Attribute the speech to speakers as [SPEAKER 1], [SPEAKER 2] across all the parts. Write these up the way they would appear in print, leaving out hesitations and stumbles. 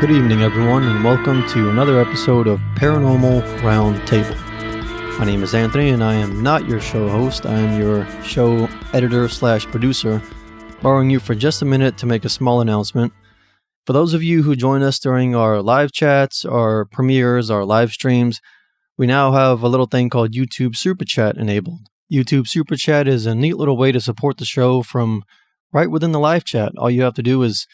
[SPEAKER 1] Good evening, everyone, and welcome to another episode of Paranormal Roundtable. My name is Anthony, and I am not your show host. I am your show editor/producer, borrowing you for just a minute to make a small announcement. For those of you who join us during our live chats, our premieres, our live streams, we now have a little thing called YouTube Super Chat enabled. YouTube Super Chat is a neat little way to support the show from right within the live chat. All you have to do is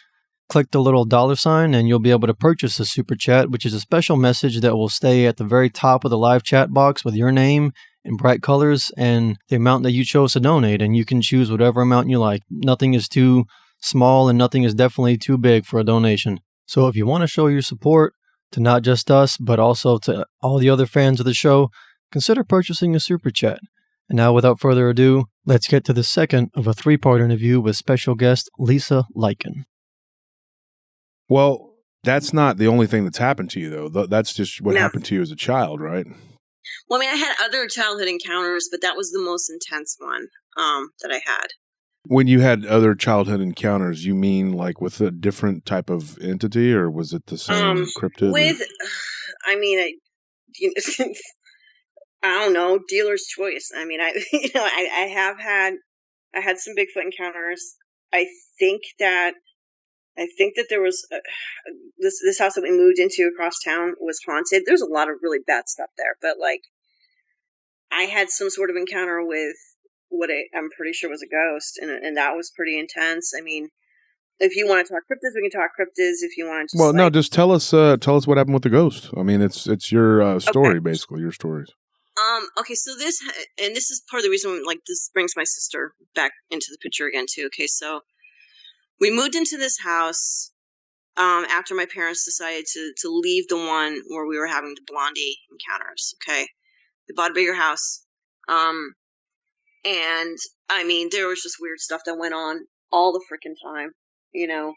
[SPEAKER 1] click the little $sign and you'll be able to purchase a Super Chat, which is a special message that will stay at the very top of the live chat box with your name in bright colors and the amount that you chose to donate. And you can choose whatever amount you like. Nothing is too small and nothing is definitely too big for a donation. So if you want to show your support to not just us, but also to all the other fans of the show, consider purchasing a Super Chat. And now, without further ado, let's get to the second of a three-part interview with special guest Lisa Lycan.
[SPEAKER 2] Well, that's not the only thing that's happened to you, though. That's just what happened to you as a child, right?
[SPEAKER 3] Well, I mean, I had other childhood encounters, but that was the most intense one that I had.
[SPEAKER 2] When you had other childhood encounters, you mean like with a different type of entity, or was it the same cryptid?
[SPEAKER 3] I don't know, dealer's choice. I mean, I had some Bigfoot encounters. I think that there was this house that we moved into across town was haunted. There's a lot of really bad stuff there, but like I had some sort of encounter with what I'm pretty sure was a ghost, and that was pretty intense. I mean, if you want to talk cryptids, we can talk cryptids. If you want to,
[SPEAKER 2] just tell us what happened with the ghost. I mean, it's your story, okay. Basically your stories.
[SPEAKER 3] Okay, so this is part of the reason, like, this brings my sister back into the picture again too. Okay, so we moved into this house after my parents decided to leave the one where we were having the Blondie encounters. Okay, they bought a bigger house, and I mean, there was just weird stuff that went on all the freaking time, you know.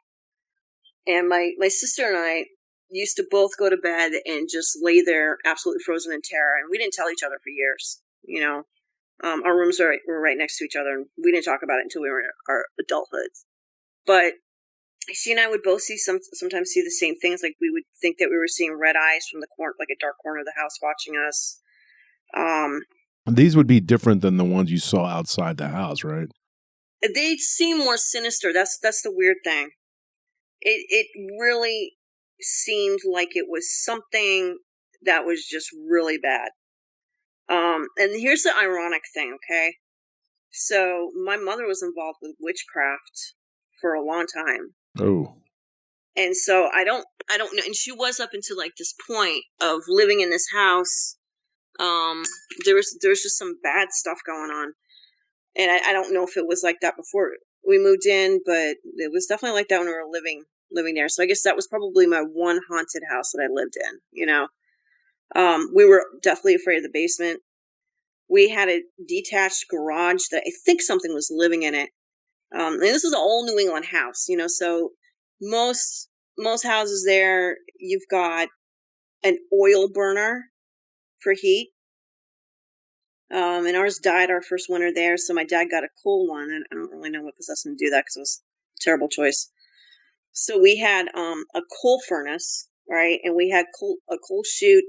[SPEAKER 3] And my sister and I used to both go to bed and just lay there absolutely frozen in terror, and we didn't tell each other for years, you know. Our rooms were right next to each other, and we didn't talk about it until we were in our adulthood. But she and I would both sometimes see the same things. Like, we would think that we were seeing red eyes from the corner, like a dark corner of the house watching us.
[SPEAKER 2] These would be different than the ones you saw outside the house, right?
[SPEAKER 3] They seem more sinister. That's the weird thing. It really seemed like it was something that was just really bad. And here's the ironic thing, okay? So my mother was involved with witchcraft for a long time.
[SPEAKER 2] Oh.
[SPEAKER 3] And so I don't know. And she was up until like this point of living in this house. There was just some bad stuff going on. And I don't know if it was like that before we moved in, but it was definitely like that when we were living there. So I guess that was probably my one haunted house that I lived in, you know. We were definitely afraid of the basement. We had a detached garage that I think something was living in it. And this is an old New England house, you know, so most houses there, you've got an oil burner for heat. And ours died our first winter there, so my dad got a coal one, and I don't really know what possessed him to do that because it was a terrible choice. So we had a coal furnace, right, and we had a coal chute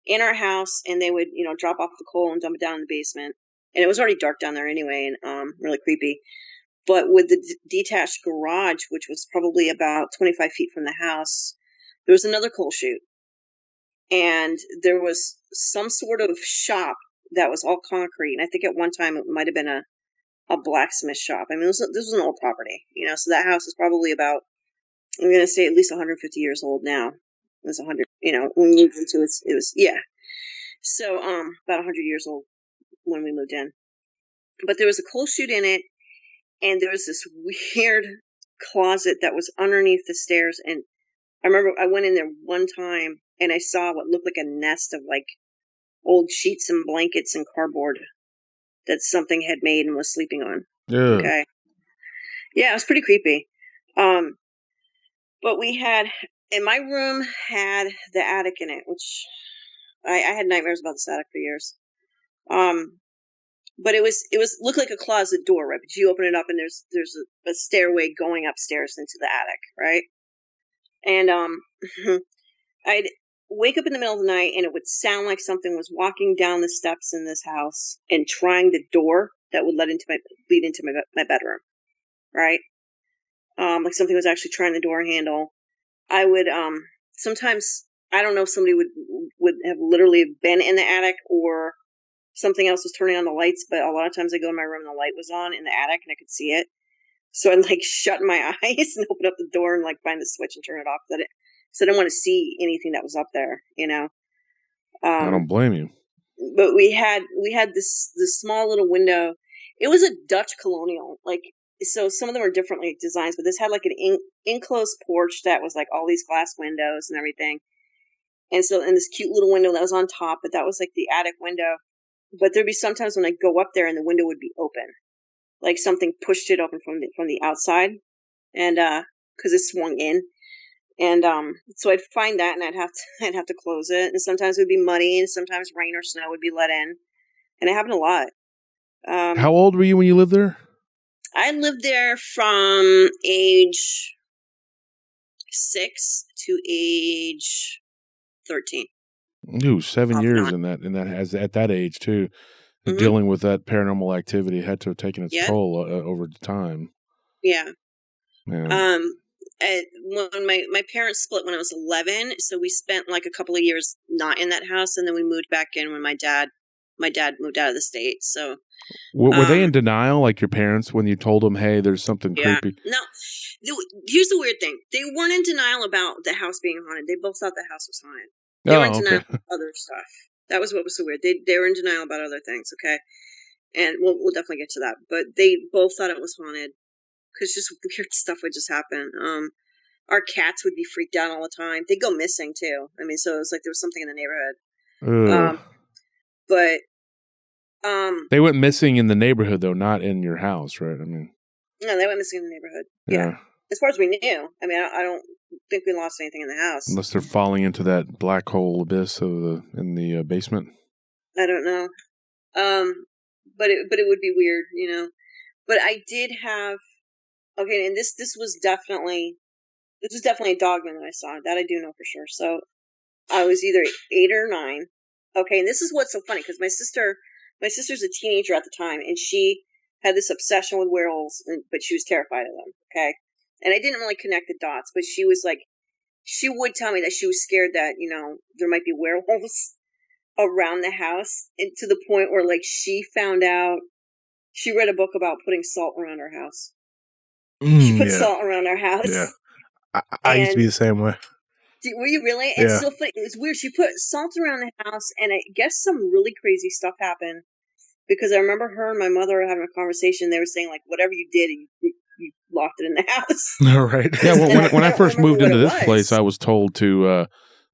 [SPEAKER 3] in our house, and they would, you know, drop off the coal and dump it down in the basement. And it was already dark down there anyway, and really creepy. But with the detached garage, which was probably about 25 feet from the house, there was another coal chute. And there was some sort of shop that was all concrete. And I think at one time it might have been a blacksmith shop. I mean, this was an old property, you know, so that house is probably about, I'm going to say at least 150 years old now. It was 100, you know, when we moved into it, it was, yeah. So, about 100 years old when we moved in. But there was a coal chute in it, and there was this weird closet that was underneath the stairs. And I remember I went in there one time, and I saw what looked like a nest of, like, old sheets and blankets and cardboard that something had made and was sleeping on.
[SPEAKER 2] Yeah.
[SPEAKER 3] Okay. Yeah, it was pretty creepy. But we had, and my room had the attic in it, which I had nightmares about this attic for years. But it looked like a closet door, right? But you open it up and there's a stairway going upstairs into the attic, right? And I'd wake up in the middle of the night and it would sound like something was walking down the steps in this house and trying the door that would lead into my bedroom, right? Like something was actually trying the door handle. I would sometimes, I don't know if somebody would have literally been in the attic or something else was turning on the lights, but a lot of times I go in my room and the light was on in the attic and I could see it. So I'd like shut my eyes and open up the door and like find the switch and turn it off. So I didn't want to see anything that was up there, you know.
[SPEAKER 2] I don't blame you.
[SPEAKER 3] But we had this small little window. It was a Dutch colonial, like, so some of them are different like designs, but this had like an enclosed porch that was like all these glass windows and everything. And so, and this cute little window that was on top, but that was like the attic window. But there'd be sometimes when I go up there and the window would be open, like something pushed it open from the outside, and because it swung in, and so I'd find that and I'd have to close it, and sometimes it would be muddy, and sometimes rain or snow would be let in, and it happened a lot.
[SPEAKER 2] How old were you when you lived there?
[SPEAKER 3] I lived there from age 6 to age 13.
[SPEAKER 2] Ooh, 7
[SPEAKER 3] Off and
[SPEAKER 2] years
[SPEAKER 3] on.
[SPEAKER 2] in that as at that age too.
[SPEAKER 3] Mhm.
[SPEAKER 2] Dealing with that paranormal activity had to have taken its
[SPEAKER 3] Yeah.
[SPEAKER 2] toll over time.
[SPEAKER 3] Yeah.
[SPEAKER 2] Yeah.
[SPEAKER 3] When my parents split when I was 11, so we spent like a couple of years not in that house, and then we moved back in when my dad moved out of the state. So
[SPEAKER 2] Were they in denial, like your parents, when you told them, "Hey, there's something
[SPEAKER 3] yeah,
[SPEAKER 2] creepy"?
[SPEAKER 3] no. Here's the weird thing: they weren't in denial about the house being haunted. They both thought the house was haunted. They were in
[SPEAKER 2] Oh,
[SPEAKER 3] denial
[SPEAKER 2] okay.
[SPEAKER 3] about other stuff. That was what was so weird. They were in denial about other things. Okay, and we'll definitely get to that. But they both thought it was haunted because just weird stuff would just happen. Our cats would be freaked out all the time. They'd go missing too. I mean, so it was like there was something in the neighborhood.
[SPEAKER 2] Ugh.
[SPEAKER 3] But
[SPEAKER 2] They went missing in the neighborhood, though, not in your house, right? I mean,
[SPEAKER 3] no, they went missing in the neighborhood.
[SPEAKER 2] yeah.
[SPEAKER 3] Yeah. As far as we knew. I mean, I don't think we lost anything in the house.
[SPEAKER 2] Unless they're falling into that black hole abyss in the basement.
[SPEAKER 3] I don't know. But it would be weird, you know. But I did have, okay, and this was definitely a Dogman that I saw. That I do know for sure. So I was either 8 or 9. Okay, and this is what's so funny because my sister's a teenager at the time, and she had this obsession with werewolves, but she was terrified of them. Okay, and I didn't really connect the dots, but she was like, she would tell me that she was scared that there might be werewolves around the house, and to the point where like she found out, she read a book about putting salt around her house. She put salt around our house.
[SPEAKER 4] Yeah. I used to be the same way.
[SPEAKER 3] Were you really?
[SPEAKER 4] Yeah.
[SPEAKER 3] It's so funny. It was weird. She put salt around the house, and I guess some really crazy stuff happened. Because I remember her and my mother having a conversation. They were saying, like, whatever you did, you locked it in the house.
[SPEAKER 4] All right.
[SPEAKER 2] Yeah, well, when I first moved into this
[SPEAKER 3] was.
[SPEAKER 2] place, I was told to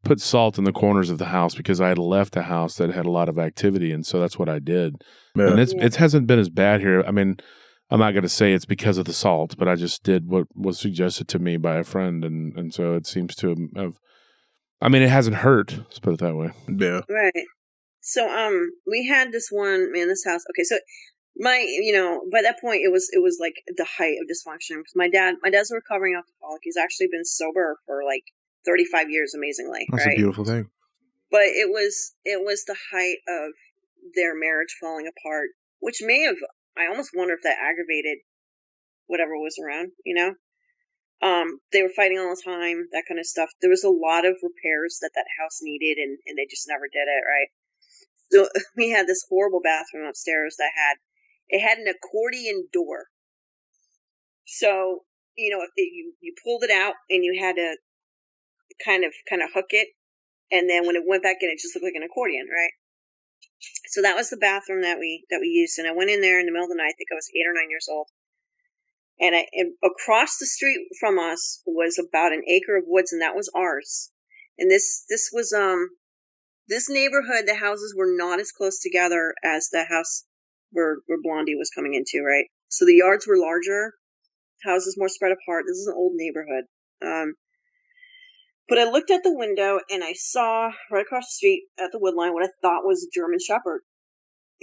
[SPEAKER 2] put salt in the corners of the house because I had left a house that had a lot of activity, and so that's what I did.
[SPEAKER 4] Yeah.
[SPEAKER 2] And it hasn't been as bad here. I mean, I'm not going to say it's because of the salt, but I just did what was suggested to me by a friend, and so it seems to have. I mean, it hasn't hurt. Let's put it that way.
[SPEAKER 4] Yeah.
[SPEAKER 3] Right. So we had this house. Okay, so by that point it was like the height of dysfunction because my dad's a recovering alcoholic. He's actually been sober for like 35 years, amazingly.
[SPEAKER 4] That's
[SPEAKER 3] right?
[SPEAKER 4] a beautiful thing.
[SPEAKER 3] But it was the height of their marriage falling apart, which may have, I almost wonder if that aggravated whatever was around, they were fighting all the time, that kind of stuff. There was a lot of repairs that house needed, and they just never did it, right? So we had this horrible bathroom upstairs that had an accordion door. So, you pulled it out and you had to kind of hook it. And then when it went back in, it just looked like an accordion, right? So that was the bathroom that we used. And I went in there in the middle of the night. I think I was 8 or 9 years old. And across the street from us was about an acre of woods, and that was ours. And this was this neighborhood, the houses were not as close together as the house where Blondie was coming into, right? So the yards were larger, houses more spread apart. This is an old neighborhood. But I looked at the window and I saw right across the street at the wood line what I thought was a German Shepherd.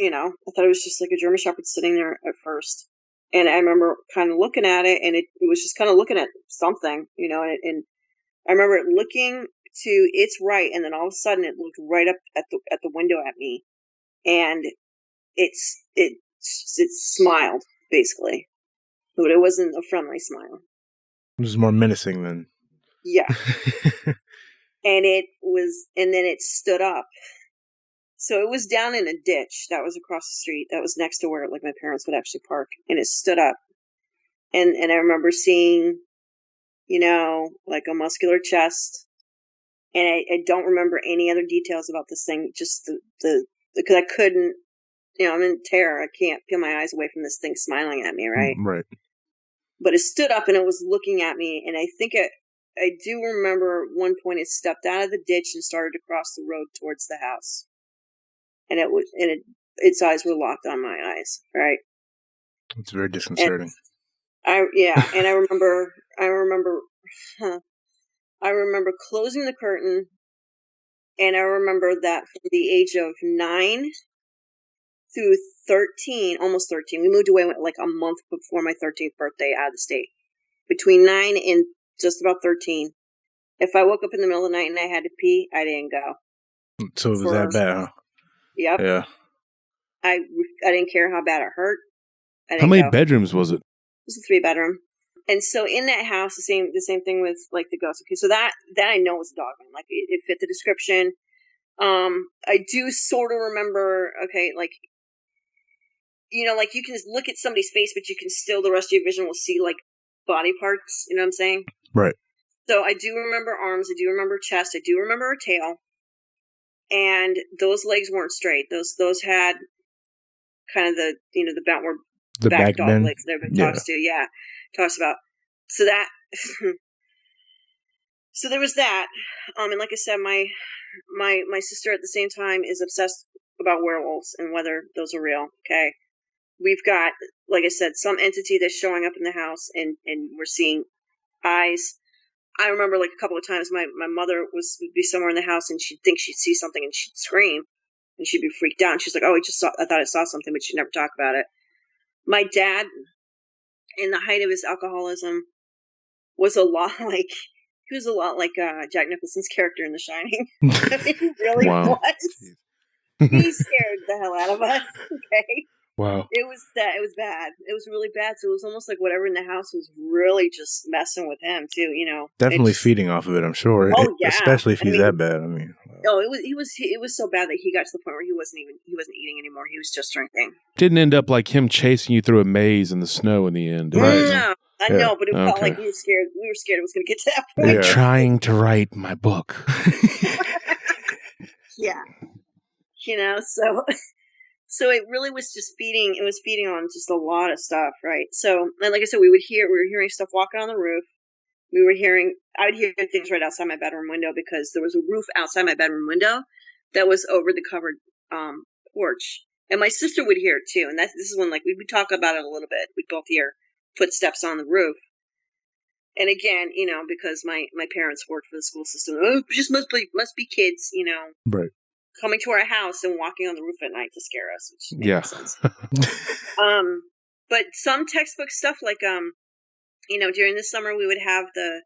[SPEAKER 3] I thought it was just like a German Shepherd sitting there at first. And I remember kind of looking at it, and it was just kind of looking at something, and I remember it looking to its right, and then all of a sudden it looked right up at the window at me, and it smiled basically, but it wasn't a friendly smile.
[SPEAKER 4] It was more menacing than.
[SPEAKER 3] Yeah. And then it stood up. So it was down in a ditch that was across the street. That was next to where like my parents would actually park, and it stood up. And I remember seeing, like a muscular chest. And I don't remember any other details about this thing. Just because I couldn't, I'm in terror. I can't peel my eyes away from this thing smiling at me, right?
[SPEAKER 4] Right.
[SPEAKER 3] But it stood up and it was looking at me, and I think I do remember one point it stepped out of the ditch and started to cross the road towards the house, and its eyes were locked on my eyes, right?
[SPEAKER 4] It's very disconcerting.
[SPEAKER 3] And I remember closing the curtain, and I remember that from the age of 9 through 13, almost 13, we moved away like a month before my 13th birthday out of the state. Between 9 and just about 13, if I woke up in the middle of the night and I had to pee, I didn't go.
[SPEAKER 4] So it was that bad, huh?
[SPEAKER 3] Yep.
[SPEAKER 4] Yeah.
[SPEAKER 3] I didn't care how bad it hurt.
[SPEAKER 2] How many bedrooms was it?
[SPEAKER 3] It was a 3-bedroom. And so in that house, the same thing with like the ghost. Okay, so that I know was a Dogman. Like it fit the description. I do sort of remember. Okay, like like you can look at somebody's face, but you can still the rest of your vision will see like body parts. You know what I'm saying?
[SPEAKER 4] Right.
[SPEAKER 3] So I do remember arms. I do remember chest. I do remember a tail. And those legs weren't straight. Those had kind of the the backward back dog
[SPEAKER 4] bend.
[SPEAKER 3] legs that everybody talks about. So that so there was that. And like I said, my sister at the same time is obsessed about werewolves and whether those are real. Okay. We've got, like I said, some entity that's showing up in the house and we're seeing eyes. I remember like a couple of times my mother would be somewhere in the house and she'd think she'd see something and she'd scream and she'd be freaked out. And she's like, oh, I thought I saw something, but she'd never talk about it. My dad, in the height of his alcoholism, was a lot like Jack Nicholson's character in The Shining. I mean, he really was. He scared the hell out of us. Okay.
[SPEAKER 4] Wow.
[SPEAKER 3] It was bad. It was really bad. So it was almost like whatever in the house was really just messing with him too.
[SPEAKER 4] Definitely feeding off of it. I'm sure.
[SPEAKER 3] Oh yeah.
[SPEAKER 4] Especially if he's that bad. I mean.
[SPEAKER 3] No, it was so bad that he got to the point where he wasn't eating anymore. He was just drinking.
[SPEAKER 2] Didn't end up like him chasing you through a maze in the snow in the end.
[SPEAKER 3] Right? No, I know, but it felt like we were scared. We were scared it was going to get to that point.
[SPEAKER 2] I'm trying to write my book.
[SPEAKER 3] Yeah. So it really was just feeding. It was feeding on just a lot of stuff, right? So, and like I said, we were hearing stuff walking on the roof. I would hear things right outside my bedroom window because there was a roof outside my bedroom window that was over the covered porch, and my sister would hear it too. And this is when like we would talk about it a little bit. We'd both hear footsteps on the roof, and again, because my parents worked for the school system, it just must be kids,
[SPEAKER 4] right.
[SPEAKER 3] Coming to our house and walking on the roof at night to scare us, which makes no sense. But some textbook stuff like during the summer we'd have the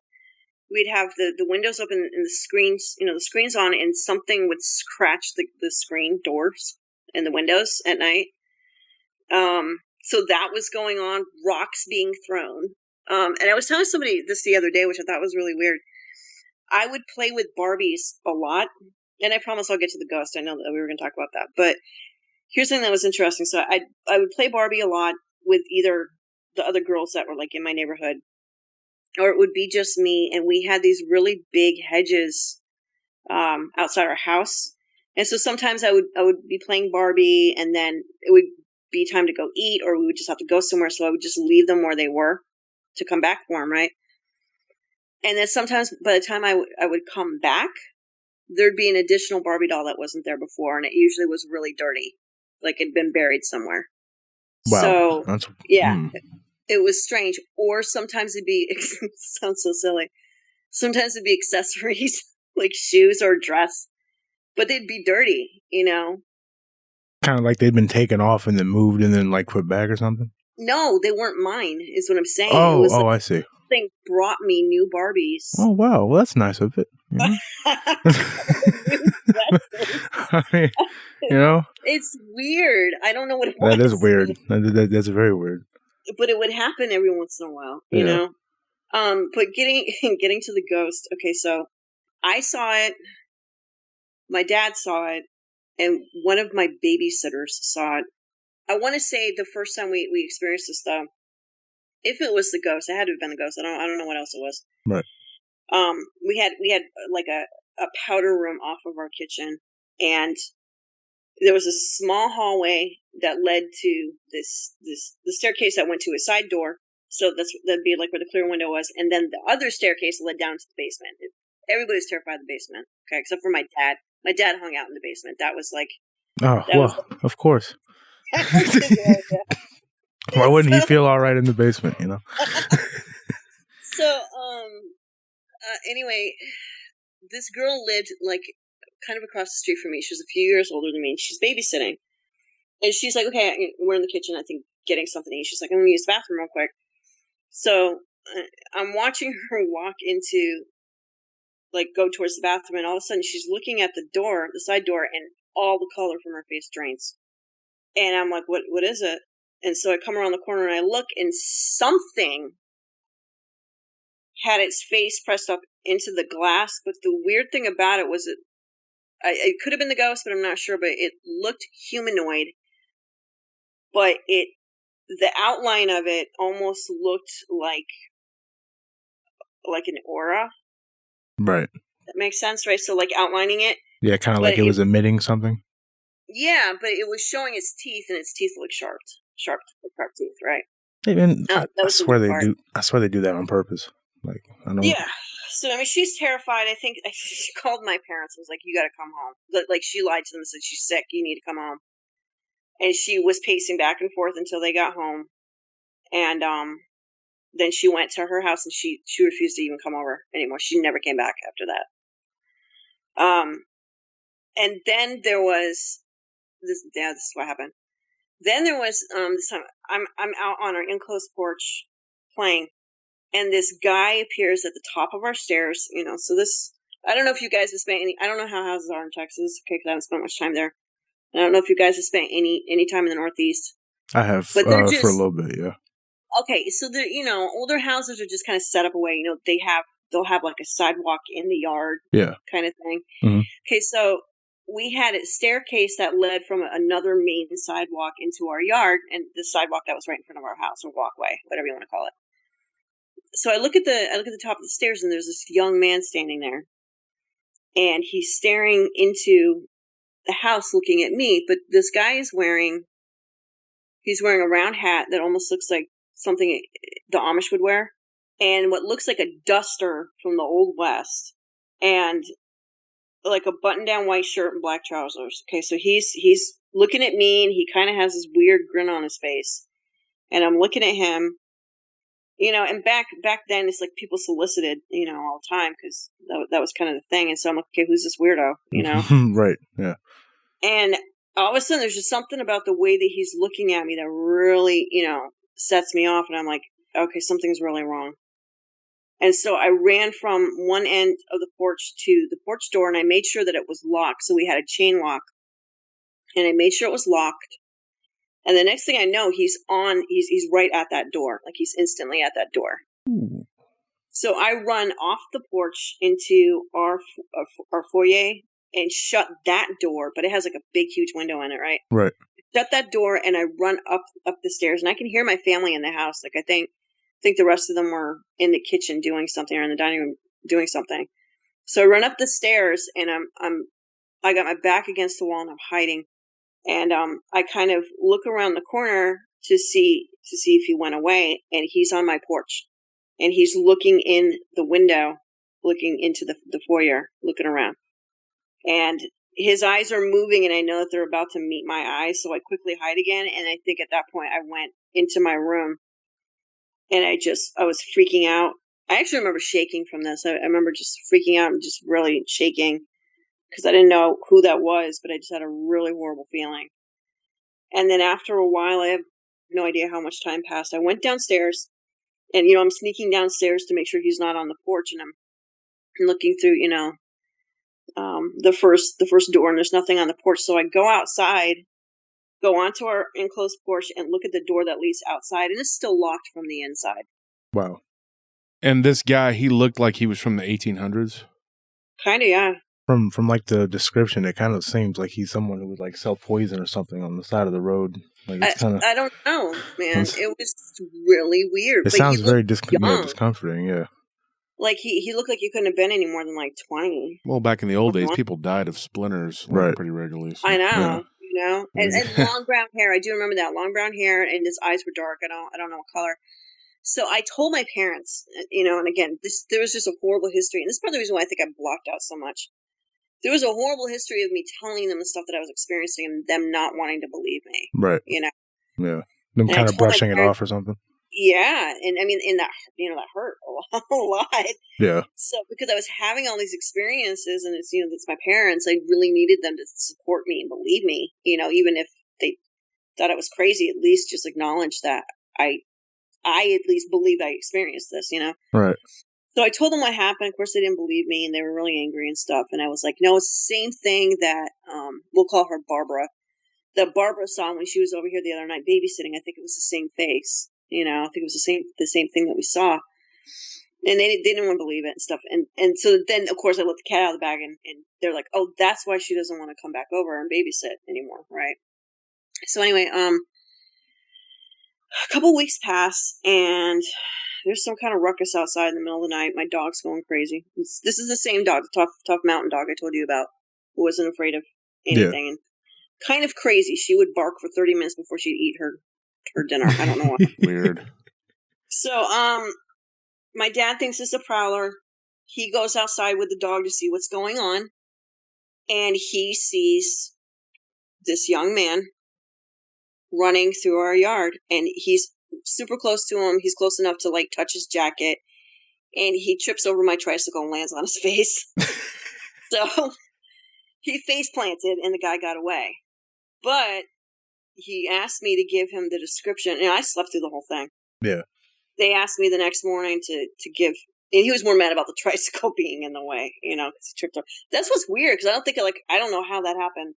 [SPEAKER 3] windows open and the screens on, and something would scratch the screen doors and the windows at night. So that was going on, rocks being thrown. And I was telling somebody this the other day, which I thought was really weird. I would play with Barbies a lot. And I promise I'll get to the ghost. I know that we were going to talk about that. But here's something that was interesting. So I would play Barbie a lot with either the other girls that were like in my neighborhood, or it would be just me. And we had these really big hedges outside our house. And so sometimes I would be playing Barbie, and then it would be time to go eat, or we would just have to go somewhere. So I would just leave them where they were to come back for them, right? And then sometimes by the time I would come back, there'd be an additional Barbie doll that wasn't there before, and it usually was really dirty, like it'd been buried somewhere.
[SPEAKER 4] Wow.
[SPEAKER 3] So, it was strange. Or sometimes it'd be, it sounds so silly, sometimes it'd be accessories, like shoes or dress, but they'd be dirty,
[SPEAKER 4] Kind of like they'd been taken off and then moved and then like put back or something?
[SPEAKER 3] No, they weren't mine, is what I'm saying.
[SPEAKER 4] Oh, I see.
[SPEAKER 3] thing brought me new Barbies.
[SPEAKER 4] Oh wow, well that's nice of it. I mean,
[SPEAKER 3] it's weird. I don't know what it was.
[SPEAKER 4] That is weird. That's very weird.
[SPEAKER 3] But it would happen every once in a while, you know. But getting to the ghost. Okay, so I saw it. My dad saw it, and one of my babysitters saw it. I want to say the first time we experienced this, though, if it was the ghost, it had to have been the ghost. I don't know what else it was.
[SPEAKER 4] Right.
[SPEAKER 3] We had like a powder room off of our kitchen, and there was a small hallway that led to the staircase that went to a side door. So that'd be like where the clear window was, and then the other staircase led down to the basement. Everybody was terrified of the basement, okay, except for my dad. My dad hung out in the basement. That was like,
[SPEAKER 4] of course. Why wouldn't he feel all right in the basement?
[SPEAKER 3] So, anyway, this girl lived like kind of across the street from me. She was a few years older than me. And she's babysitting, and she's like, "Okay, we're in the kitchen. I think getting something to eat." She's like, "I'm going to use the bathroom real quick." So I'm watching her walk into, like, go towards the bathroom, and all of a sudden she's looking at the door, the side door, and all the color from her face drains. And I'm like, what is it? And so I come around the corner and I look, and something had its face pressed up into the glass. But the weird thing about it was it could have been the ghost, but I'm not sure. But it looked humanoid. But the outline of it almost looked like an aura.
[SPEAKER 4] Right.
[SPEAKER 3] That makes sense, right? So like outlining it.
[SPEAKER 4] Yeah, kind of like it was emitting something.
[SPEAKER 3] Yeah, but it was showing its teeth, and its teeth looked sharp teeth, right?
[SPEAKER 4] And I swear they do. I swear they do that on purpose. Like, I don't.
[SPEAKER 3] Yeah. So I mean, she's terrified. I think she called my parents and was like, "You got to come home." Like she lied to them and said she's sick. You need to come home. And she was pacing back and forth until they got home, and then she went to her house and she refused to even come over anymore. She never came back after that. And then there was this. Yeah, this is what happened. Then there was this time I'm out on our enclosed porch playing, and this guy appears at the top of our stairs. So this, I don't know if you guys have spent I don't know how houses are in Texas, okay, because I haven't spent much time there. I don't know if you guys have spent any time in the Northeast.
[SPEAKER 4] I have, but for a little bit, yeah.
[SPEAKER 3] Okay, so the older houses are just kind of set up a way. They'll have like a sidewalk in the yard,
[SPEAKER 4] yeah,
[SPEAKER 3] kind of thing.
[SPEAKER 4] Mm-hmm.
[SPEAKER 3] Okay, so we had a staircase that led from another main sidewalk into our yard, and the sidewalk that was right in front of our house, or walkway, whatever you want to call it. So I look at the top of the stairs, and there's this young man standing there, and he's staring into the house, looking at me. But this guy is wearing a round hat that almost looks like something the Amish would wear, and what looks like a duster from the Old West, and like a button-down white shirt and black trousers. Okay, so he's looking at me, and he kind of has this weird grin on his face, and I'm looking at him, and back then it's like people solicited, all the time, because that was kind of the thing. And so I'm like, okay, who's this weirdo,
[SPEAKER 4] Right, yeah.
[SPEAKER 3] And all of a sudden there's just something about the way that he's looking at me that really, sets me off, and I'm like, okay, something's really wrong. And so I ran from one end of the porch to the porch door, and I made sure that it was locked. So we had a chain lock, and I made sure it was locked. And the next thing I know, he's right at that door. Like, he's instantly at that door.
[SPEAKER 4] Ooh.
[SPEAKER 3] So I run off the porch into our foyer and shut that door, but it has like a big, huge window in it, right?
[SPEAKER 4] Right.
[SPEAKER 3] Shut that door, and I run up the stairs, and I can hear my family in the house. Like, I think the rest of them were in the kitchen doing something, or in the dining room doing something. So I run up the stairs, and I got my back against the wall, and I'm hiding. And I kind of look around the corner to see if he went away, and he's on my porch, and he's looking in the window, looking into the foyer, looking around, and his eyes are moving, and I know that they're about to meet my eyes, so I quickly hide again. And I think at that point I went into my room, and I was freaking out. I actually remember shaking from this. I remember just freaking out and just really shaking, because I didn't know who that was, but I just had a really horrible feeling. And then after a while, I have no idea how much time passed, I went downstairs, And, I'm sneaking downstairs to make sure he's not on the porch, and I'm looking through, the first door, and there's nothing on the porch. So I go outside, go onto our enclosed porch, and look at the door that leads outside, and it's still locked from the inside.
[SPEAKER 4] Wow.
[SPEAKER 2] And this guy, he looked like he was from the 1800s?
[SPEAKER 3] Kind of, yeah.
[SPEAKER 4] From like the description, it kind of seems like he's someone who would like sell poison or something on the side of the road. Like it's kind of.
[SPEAKER 3] I don't know, man. It was really weird.
[SPEAKER 4] It sounds very discomforting. Yeah.
[SPEAKER 3] Like he looked like he couldn't have been any more than like 20.
[SPEAKER 2] Well, back in the old days, people died of splinters pretty regularly. So.
[SPEAKER 3] I know, and long brown hair. I do remember that long brown hair, and his eyes were dark. I don't know what color. So I told my parents, and again, there was just a horrible history, and this is part of the reason why I think I blocked out so much. There was a horrible history of me telling them the stuff that I was experiencing and them not wanting to believe me.
[SPEAKER 4] Right.
[SPEAKER 3] Yeah.
[SPEAKER 4] Them kind of brushing it off or something.
[SPEAKER 3] Yeah. And I mean, that hurt a lot.
[SPEAKER 4] Yeah.
[SPEAKER 3] So because I was having all these experiences, and it's my parents, I really needed them to support me and believe me, even if they thought I was crazy, at least just acknowledge that I at least believed I experienced this,
[SPEAKER 4] Right.
[SPEAKER 3] So I told them what happened. Of course, they didn't believe me, and they were really angry and stuff. And I was like, no, it's the same thing that, we'll call her Barbara, that Barbara saw when she was over here the other night babysitting. I think it was the same face, I think it was the same thing that we saw. And they didn't want to believe it and stuff. And so then, of course, I let the cat out of the bag, and they're like, oh, that's why she doesn't want to come back over and babysit anymore, right? So anyway, a couple weeks pass, and there's some kind of ruckus outside in the middle of the night. My dog's going crazy. This is the same dog, the tough mountain dog I told you about, who wasn't afraid of anything. Yeah. And kind of crazy. She would bark for 30 minutes before she'd eat her dinner. I don't know why.
[SPEAKER 2] Weird.
[SPEAKER 3] So, my dad thinks it's a prowler. He goes outside with the dog to see what's going on. And he sees this young man running through our yard. And he's super close to him. He's close enough to like touch his jacket, and he trips over my tricycle and lands on his face. So he face planted, and the guy got away. But he asked me to give him the description, and I slept through the whole thing.
[SPEAKER 4] Yeah.
[SPEAKER 3] They asked me the next morning to give, and he was more mad about the tricycle being in the way, because he tripped over. That's what's weird, because I don't know how that happened,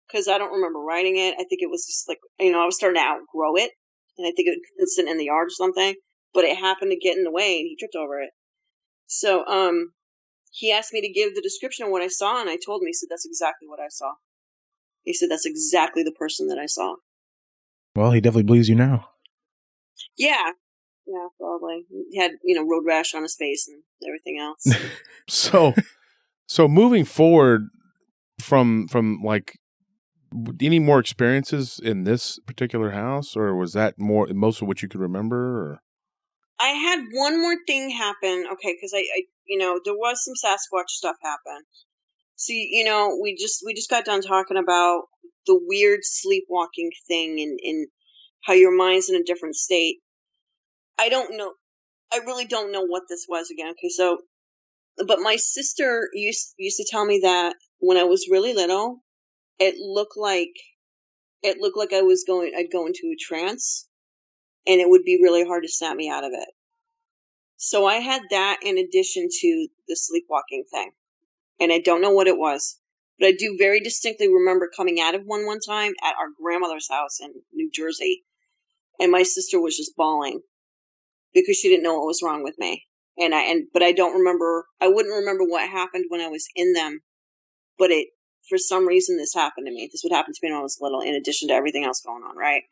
[SPEAKER 3] because I don't remember writing it. I think it was just like, I was starting to outgrow it. And I think it was sitting in the yard or something, but it happened to get in the way, and he tripped over it. So, he asked me to give the description of what I saw, and I told him. He said, that's exactly what I saw. He said, that's exactly the person that I saw.
[SPEAKER 4] Well, he definitely believes you now.
[SPEAKER 3] Yeah. Yeah, probably. He had, road rash on his face and everything else.
[SPEAKER 2] So moving forward from like, any more experiences in this particular house, or was that most of what you could remember? Or?
[SPEAKER 3] I had one more thing happen. Okay, because I there was some Sasquatch stuff happen. See, we just got done talking about the weird sleepwalking thing and how your mind's in a different state. I don't know. I really don't know what this was again. Okay, so, but my sister used to tell me that when I was really little, It looked like I'd go into a trance, and it would be really hard to snap me out of it. So I had that in addition to the sleepwalking thing. And I don't know what it was, but I do very distinctly remember coming out of one time at our grandmother's house in New Jersey. And my sister was just bawling because she didn't know what was wrong with me. But I don't remember, I wouldn't remember what happened when I was in them, but for some reason, this happened to me. This would happen to me when I was little, in addition to everything else going on, right?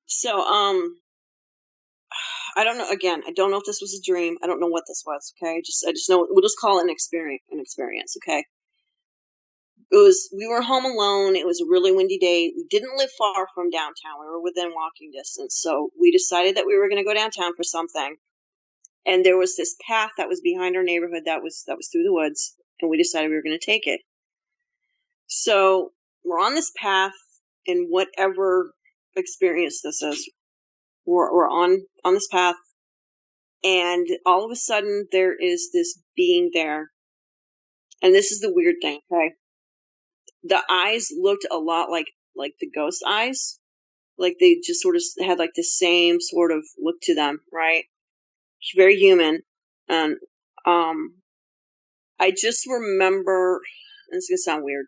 [SPEAKER 3] So, I don't know. Again, I don't know if this was a dream. I don't know what this was. Okay, I just know we'll just call it an experience. Okay. We were home alone. It was a really windy day. We didn't live far from downtown. We were within walking distance. So we decided that we were going to go downtown for something. And there was this path that was behind our neighborhood that was through the woods, and we decided we were going to take it. So we're on this path, and whatever experience this is, we're on this path, and all of a sudden there is this being there. And this is the weird thing, okay? The eyes looked a lot like the ghost eyes. Like they just sort of had like the same sort of look to them, right? very human. And I just remember, this is going to sound weird.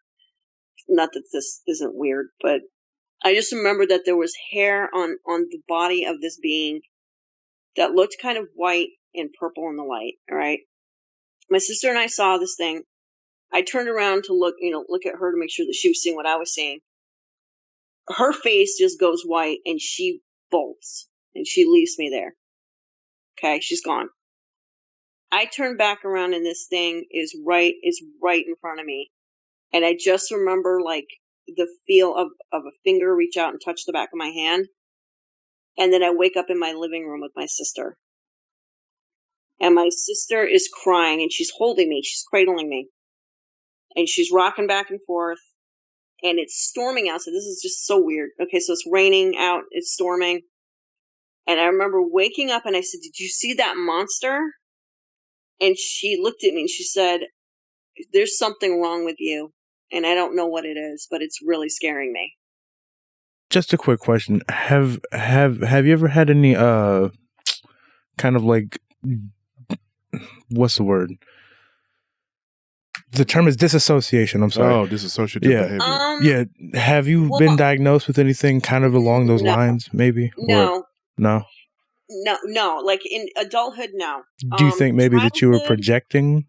[SPEAKER 3] Not that this isn't weird, but I just remember that there was hair on the body of this being that looked kind of white and purple in the light. All right. My sister and I saw this thing. I turned around to look at her to make sure that she was seeing what I was seeing. Her face just goes white and she bolts and she leaves me there. Okay. She's gone. I turn back around and this thing is right in front of me. And I just remember like the feel of a finger reach out and touch the back of my hand. And then I wake up in my living room with my sister. And my sister is crying and she's holding me. She's cradling me. And she's rocking back and forth. And it's storming outside. This is just so weird. Okay, so it's raining out. It's storming. And I remember waking up and I said, "Did you see that monster?" And she looked at me and she said, "There's something wrong with you. And I don't know what it is, but it's really scaring me."
[SPEAKER 4] Just a quick question. Have you ever had any kind of like, what's the word? The term is disassociation. I'm sorry.
[SPEAKER 2] Oh, dissociative behavior.
[SPEAKER 4] Yeah. Have you been diagnosed with anything kind of along those lines, maybe?
[SPEAKER 3] No.
[SPEAKER 4] No?
[SPEAKER 3] No. Like in adulthood, no.
[SPEAKER 4] Do you think maybe that you were projecting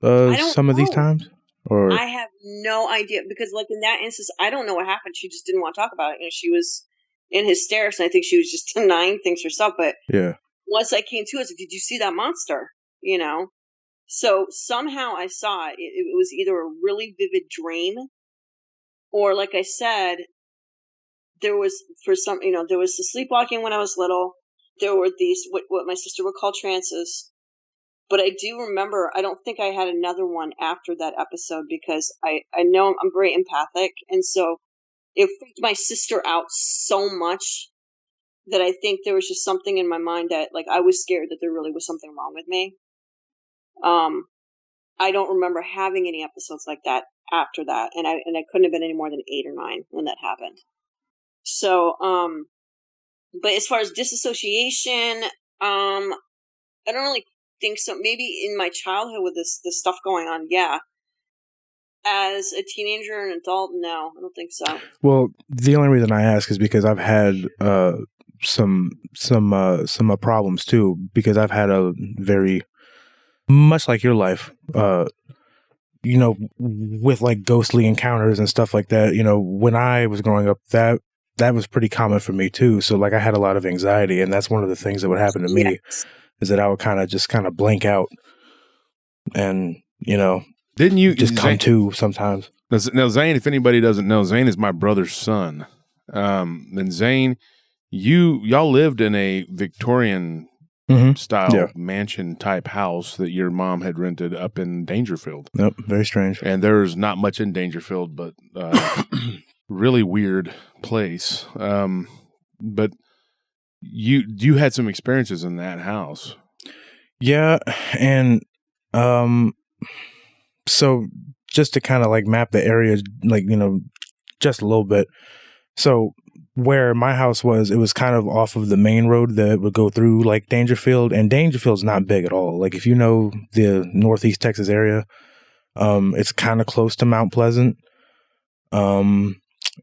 [SPEAKER 4] some of these times? Or
[SPEAKER 3] I have no idea, because like in that instance, I don't know what happened. She just didn't want to talk about it. You know, she was in hysterics, and I think she was just denying things herself. But
[SPEAKER 4] yeah,
[SPEAKER 3] once I came to it, I was like, "Did you see that monster?" You know. So somehow I saw it. It was either a really vivid dream, or like I said, there was there was the sleepwalking when I was little. There were these what my sister would call trances. But I do remember, I don't think I had another one after that episode, because I know I'm very empathic. And so it freaked my sister out so much that I think there was just something in my mind that, like, I was scared that there really was something wrong with me. I don't remember having any episodes like that after that. And I couldn't have been any more than 8 or 9 when that happened. So, but as far as disassociation, I don't really think so. Maybe in my childhood with this stuff going on, yeah. As a teenager and adult, no, I don't think so.
[SPEAKER 4] Well, the only reason I ask is because I've had some problems too, because I've had a very much like your life, with like ghostly encounters and stuff like that. You know, when I was growing up, that was pretty common for me too. So like I had a lot of anxiety, and that's one of the things that would happen to me.
[SPEAKER 3] Yes.
[SPEAKER 4] Is that I would kind of blank out, and
[SPEAKER 2] didn't you
[SPEAKER 4] just come to sometimes?
[SPEAKER 2] Now, Zane, if anybody doesn't know, Zane is my brother's son. And Zane, y'all lived in a Victorian style mansion type house that your mom had rented up in Dangerfield.
[SPEAKER 4] Yep, very strange.
[SPEAKER 2] And there's not much in Dangerfield, but really weird place. But you had some experiences in that house.
[SPEAKER 4] Yeah, and so just to kind of like map the area, like, just a little bit. So where my house was, it was kind of off of the main road that would go through like Dangerfield, and Dangerfield's not big at all. Like if you know the Northeast Texas area, it's kind of close to Mount Pleasant.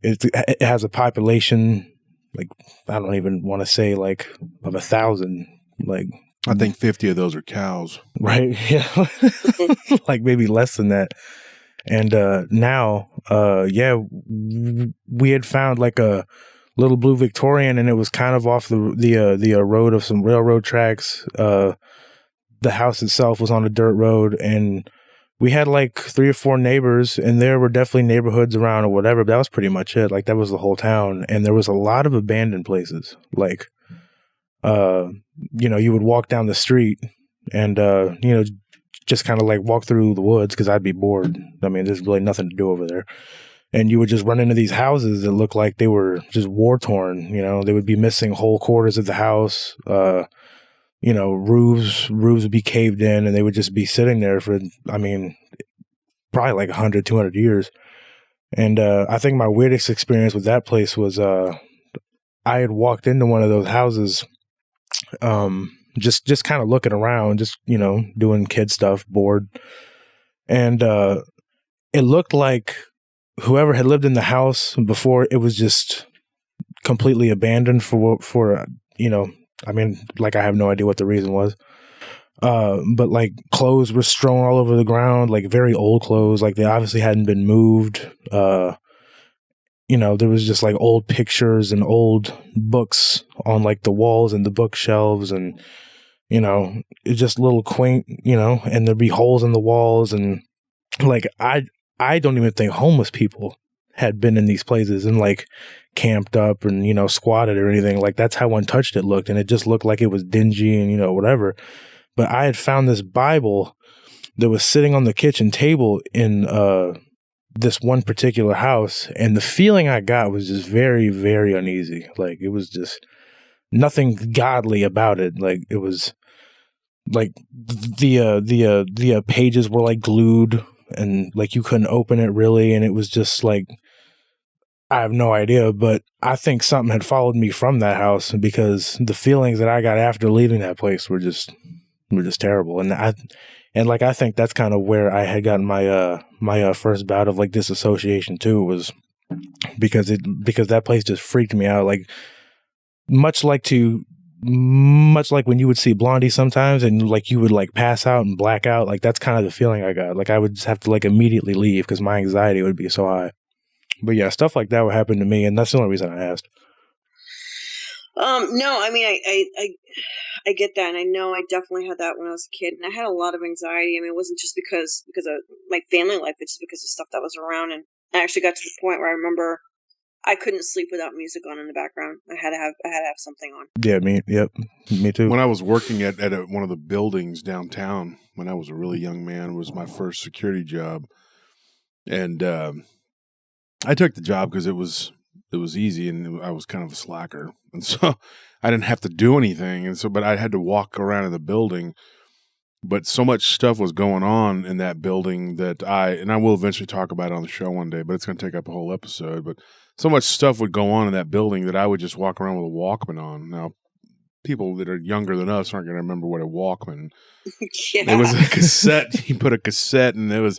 [SPEAKER 4] It has a population, like, I don't even want to say like of 1,000, like
[SPEAKER 2] I think 50 of those are cows.
[SPEAKER 4] Right. Yeah. Like maybe less than that. And now, we had found like a little blue Victorian, and it was kind of off the road of some railroad tracks. The house itself was on a dirt road, and we had like 3 or 4 neighbors, and there were definitely neighborhoods around or whatever, but that was pretty much it. Like that was the whole town. And there was a lot of abandoned places. Like, you would walk down the street and, just kind of like walk through the woods, because I'd be bored. I mean, there's really nothing to do over there. And you would just run into these houses that looked like they were just war torn. They would be missing whole quarters of the house. Roofs would be caved in, and they would just be sitting there for, probably like 100, 200 years. And I think my weirdest experience with that place was I had walked into one of those houses just kind of looking around, just, doing kid stuff, bored. And it looked like whoever had lived in the house before, it was just completely abandoned for I mean, like, I have no idea what the reason was. But like clothes were strewn all over the ground, like very old clothes, like they obviously hadn't been moved. There was just like old pictures and old books on like the walls and the bookshelves, and it's just little quaint, and there'd be holes in the walls, and like I don't even think homeless people had been in these places and like camped up and squatted or anything. Like, that's how untouched it looked, and it just looked like it was dingy and whatever. But I had found this Bible that was sitting on the kitchen table in this one particular house, and the feeling I got was just very, very uneasy. Like, it was just nothing godly about it. Like, it was like the pages were like glued, and like you couldn't open it really, and it was just like, I have no idea, but I think something had followed me from that house, because the feelings that I got after leaving that place were just terrible. And I think that's kind of where I had gotten my first bout of like disassociation too, was because that place just freaked me out. Like, much like when you would see Blondie sometimes, and like you would like pass out and black out. Like, that's kind of the feeling I got. Like, I would just have to like immediately leave because my anxiety would be so high. But yeah, stuff like that would happen to me, and that's the only reason I asked.
[SPEAKER 3] No, I mean, I get that, and I know I definitely had that when I was a kid, and I had a lot of anxiety. I mean, it wasn't just because of my family life, it's just because of stuff that was around, and I actually got to the point where I remember I couldn't sleep without music on in the background. I had to have something on.
[SPEAKER 4] Yeah, me too.
[SPEAKER 2] When I was working at one of the buildings downtown, when I was a really young man, was my first security job, and I took the job because it was easy, and I was kind of a slacker, and so I didn't have to do anything, and so but I had to walk around in the building. But so much stuff was going on in that building that I will eventually talk about it on the show one day, but it's going to take up a whole episode. But so much stuff would go on in that building that I would just walk around with a Walkman on. Now, people that are younger than us aren't going to remember what a Walkman.
[SPEAKER 3] Yeah.
[SPEAKER 2] It was a cassette. You put a cassette, and it was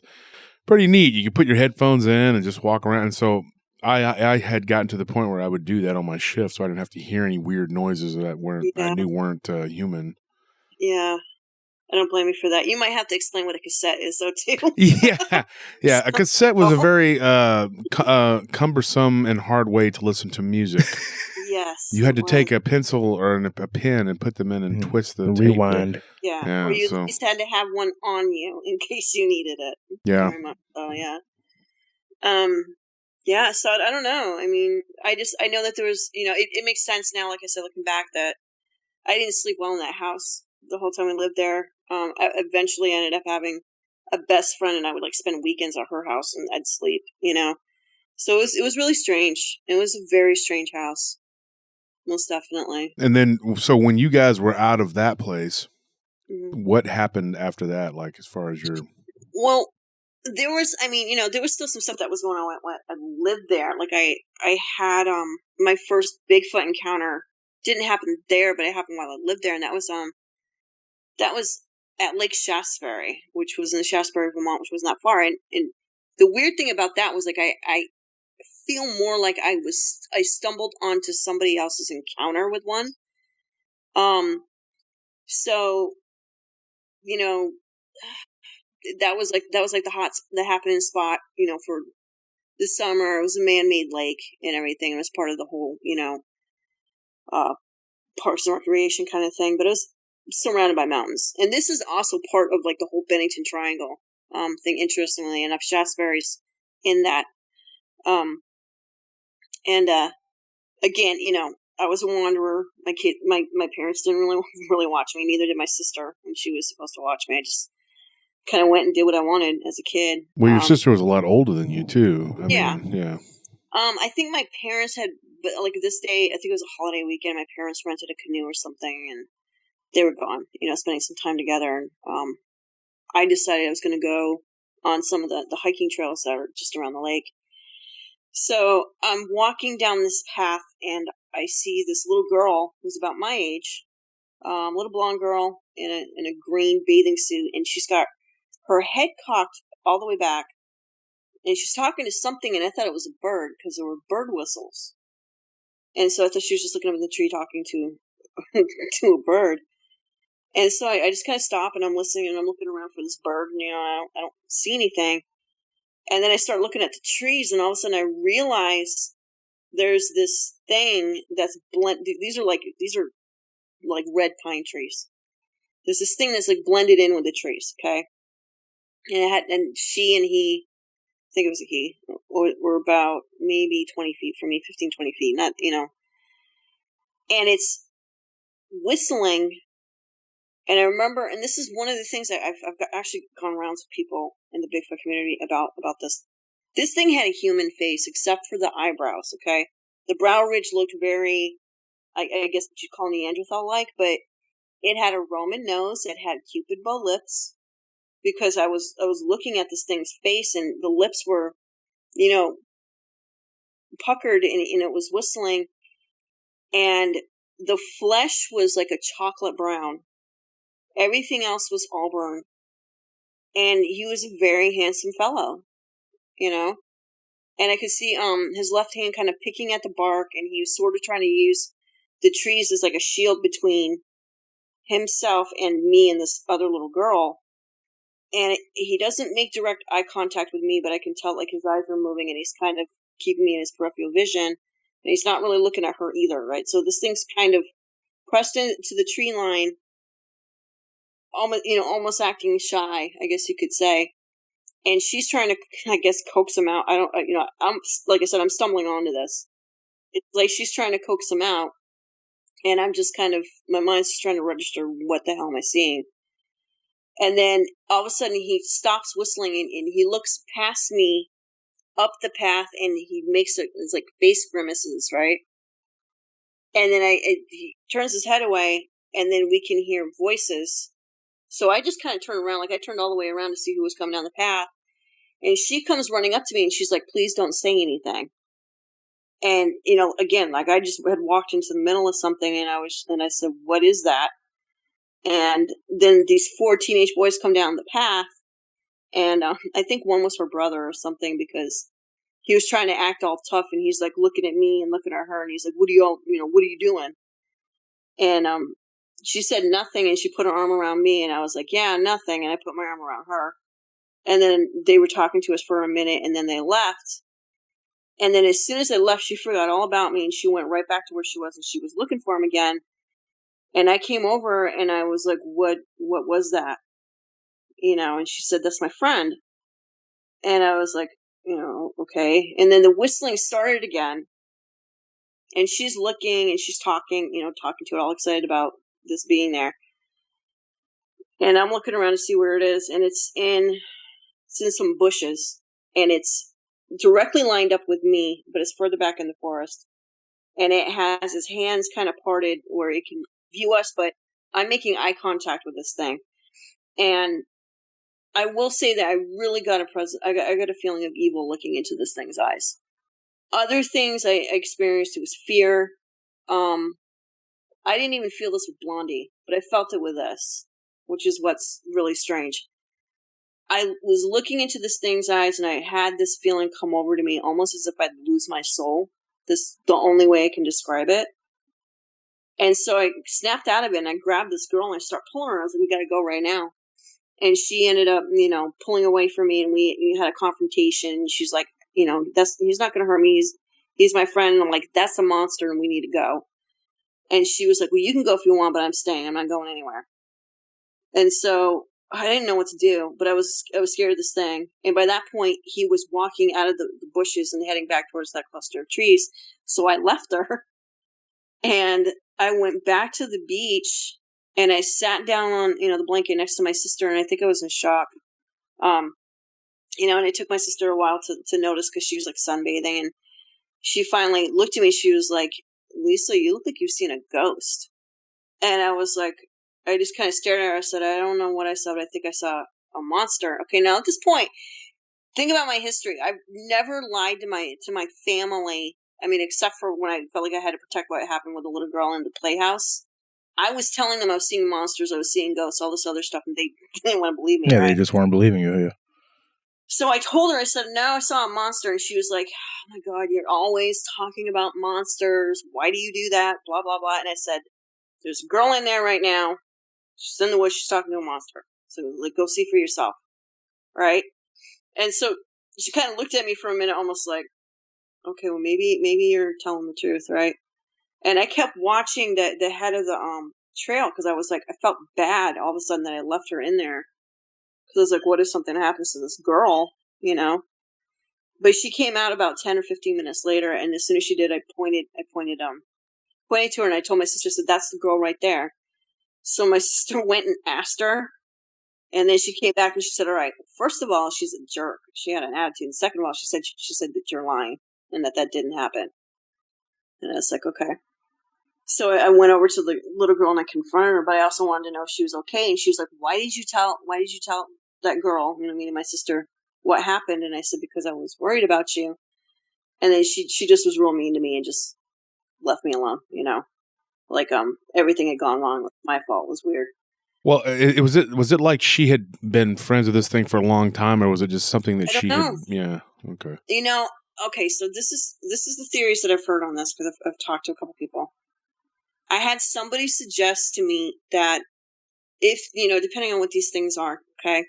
[SPEAKER 2] pretty neat. You could put your headphones in and just walk around. And so I had gotten to the point where I would do that on my shift, so I didn't have to hear any weird noises that I knew weren't human.
[SPEAKER 3] Yeah. I don't blame you for that. You might have to explain what a cassette is, though, too.
[SPEAKER 2] Yeah. A cassette was a very cumbersome and hard way to listen to music.
[SPEAKER 3] Yes.
[SPEAKER 2] You had to take a pencil or a pen and put them in and twist the
[SPEAKER 4] rewind.
[SPEAKER 2] Tape.
[SPEAKER 3] Yeah. Or you at least had to have one on you in case you needed it.
[SPEAKER 2] Yeah.
[SPEAKER 3] Very much so, yeah. Yeah, so I don't know. I mean, I know that there was, it makes sense now, like I said, looking back, that I didn't sleep well in that house the whole time we lived there. I eventually ended up having a best friend, and I would like spend weekends at her house, and I'd sleep, So it was really strange. It was a very strange house, most definitely.
[SPEAKER 2] And then, so when you guys were out of that place, what happened after that? Like, as far as your
[SPEAKER 3] there was, there was still some stuff that was going on when I lived there. Like I had my first Bigfoot encounter. Didn't happen there, but it happened while I lived there, and that was at Lake Shaftesbury, which was in Shaftesbury, Vermont, which was not far. And the weird thing about that was, like, I feel more like I stumbled onto somebody else's encounter with one. So, that was like the happening spot, for the summer. It was a man-made lake and everything. It was part of the whole, Parks and Recreation kind of thing, but it was surrounded by mountains. And this is also part of like the whole Bennington Triangle thing, interestingly enough. Shaftesbury's in that. Again, I was a wanderer. My parents didn't really watch me. Neither did my sister when she was supposed to watch me. I just kind of went and did what I wanted as a kid.
[SPEAKER 2] Well, your sister was a lot older than you too. I mean, yeah.
[SPEAKER 3] I think my parents had, but like this day, I think it was a holiday weekend. My parents rented a canoe or something, and they were gone, spending some time together. And I decided I was going to go on some of the hiking trails that are just around the lake. So I'm walking down this path, and I see this little girl who's about my age, little blonde girl in a green bathing suit, and she's got her head cocked all the way back, and she's talking to something, and I thought it was a bird because there were bird whistles, and so I thought she was just looking up at the tree talking to to a bird. And so I just kind of stop and I'm listening and I'm looking around for this bird, and I don't see anything. And then I start looking at the trees, and all of a sudden I realize there's this thing that's these are like red pine trees. There's this thing that's like blended in with the trees, okay? And she and he, I think it was a he, were about maybe 20 feet from me, 15, 20 feet, not, and it's whistling. And I remember, and this is one of the things that I've actually gone around to people in the Bigfoot community about this. This thing had a human face except for the eyebrows, okay? The brow ridge looked very, I guess what you'd call Neanderthal-like, but it had a Roman nose. It had Cupid bow lips, because I was looking at this thing's face, and the lips were, puckered, and it was whistling, and the flesh was like a chocolate brown. Everything else was auburn, and he was a very handsome fellow, and I could see his left hand kind of picking at the bark, and he was sort of trying to use the trees as like a shield between himself and me and this other little girl. And he doesn't make direct eye contact with me, but I can tell like his eyes are moving, and he's kind of keeping me in his peripheral vision, and he's not really looking at her either, right? So this thing's kind of pressed into the tree line, almost acting shy, I guess you could say. And she's trying to, I guess, coax him out. I'm, like I said, I'm stumbling onto this. It's like she's trying to coax him out, and I'm just kind of, my mind's just trying to register what the hell am I seeing. And then all of a sudden he stops whistling, and he looks past me up the path, and he makes it's like face grimaces, right? And then he turns his head away, and then we can hear voices. So I just kind of turned around, like I turned all the way around to see who was coming down the path. And she comes running up to me, and she's like, "Please don't say anything." And, again, like I just had walked into the middle of something, and I said, "What is that?" And then these 4 teenage boys come down the path, and I think one was her brother or something, because he was trying to act all tough, and he's like looking at me and looking at her, and he's like, "What are you doing?" And she said nothing, and she put her arm around me, and I was like, "Yeah, nothing," and I put my arm around her. And then they were talking to us for a minute, and then they left. And then as soon as they left, she forgot all about me, and she went right back to where she was, and she was looking for him again. And I came over, and I was like, what was that? And she said, "That's my friend." And I was like, okay. And then the whistling started again, and she's looking, and she's talking to it, all excited about this being there. And I'm looking around to see where it is, and it's in some bushes, and it's directly lined up with me, but it's further back in the forest. And it has his hands kind of parted where it can view us, but I'm making eye contact with this thing. And I will say that I really got I got a feeling of evil looking into this thing's eyes. Other things I experienced, it was fear. I didn't even feel this with Blondie, but I felt it with this, which is what's really strange. I was looking into this thing's eyes, and I had this feeling come over to me, almost as if I'd lose my soul. This the only way I can describe it. And so I snapped out of it, and I grabbed this girl, and I started pulling her. I was like, "We got to go right now." And she ended up, pulling away from me, and we had a confrontation. She's like, he's not going to hurt me. He's my friend. And I'm like, "That's a monster, and we need to go." And she was like, "Well, you can go if you want, but I'm staying. I'm not going anywhere." And so I didn't know what to do, but I was scared of this thing. And by that point, he was walking out of the bushes and heading back towards that cluster of trees. So I left her, and I went back to the beach, and I sat down on, the blanket next to my sister, and I think I was in shock. And it took my sister a while to notice, because she was like sunbathing, and she finally looked at me. She was like, "Lisa, you look like you've seen a ghost." And I was like, I just kind of stared at her. I said, "I don't know what I saw, but I think I saw a monster." Okay, now at this point, think about my history. I've never lied to my family. I mean, except for when I felt like I had to protect what happened with the little girl in the playhouse. I was telling them I was seeing monsters, I was seeing ghosts, all this other stuff, and they didn't want to believe me.
[SPEAKER 4] Yeah,
[SPEAKER 3] right?
[SPEAKER 4] they just weren't believing you. Yeah.
[SPEAKER 3] So I told her, I said, no, I saw a monster. And she was like, oh my God, you're always talking about monsters. Why do you do that? Blah, blah, blah. And I said, there's a girl in there right now. She's in the woods. She's talking to a monster. So like, go see for yourself. Right. And so she kind of looked at me for a minute, almost like, okay, well, maybe you're telling the truth. Right. And I kept watching the head of the trail because I was like, I felt bad all of a sudden that I left her in there. Because I was like, what if something happens to this girl, you know? But she came out about 10 or 15 minutes later, and as soon as she did, I pointed to her, and I told my sister, I said, that's the girl right there. So my sister went and asked her, and then she came back and she said, all right, first of all, she's a jerk. She had an attitude. And second of all, she said that you're lying and that didn't happen. And I was like, okay. So I went over to the little girl and I confronted her, but I also wanted to know if she was okay. And she was like, why did you tell that girl, you know, me and my sister, what happened? And I said, because I was worried about you. And then she just was real mean to me and just left me alone, you know, like, everything had gone wrong. My fault. It was weird.
[SPEAKER 2] Well, was it like she had been friends with this thing for a long time, or was it just something that she had? Yeah. Okay.
[SPEAKER 3] You know, okay. So this is the theories that I've heard on this because I've talked to a couple people. I had somebody suggest to me that if, you know, depending on what these things are, okay,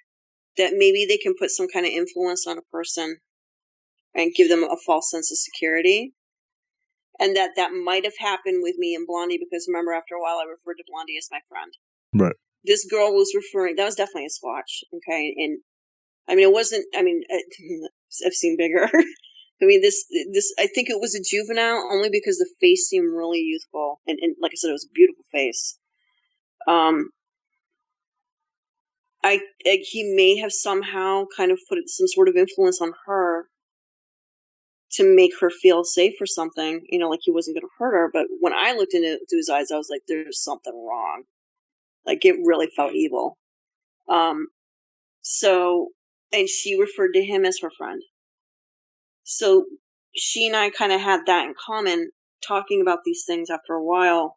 [SPEAKER 3] that maybe they can put some kind of influence on a person and give them a false sense of security. And that might have happened with me and Blondie because remember, after a while, I referred to Blondie as my friend.
[SPEAKER 4] Right.
[SPEAKER 3] This girl was referring, that was definitely a Squatch, okay? And, I mean, it wasn't, I mean, I've seen bigger. I mean, this, I think it was a juvenile only because the face seemed really youthful. And like I said, it was a beautiful face. He may have somehow kind of put some sort of influence on her to make her feel safe or something, you know, like he wasn't going to hurt her. But when I looked into his eyes, I was like, there's something wrong. Like, it really felt evil. So, and she referred to him as her friend. So she and I kind of had that in common, talking about these things after a while,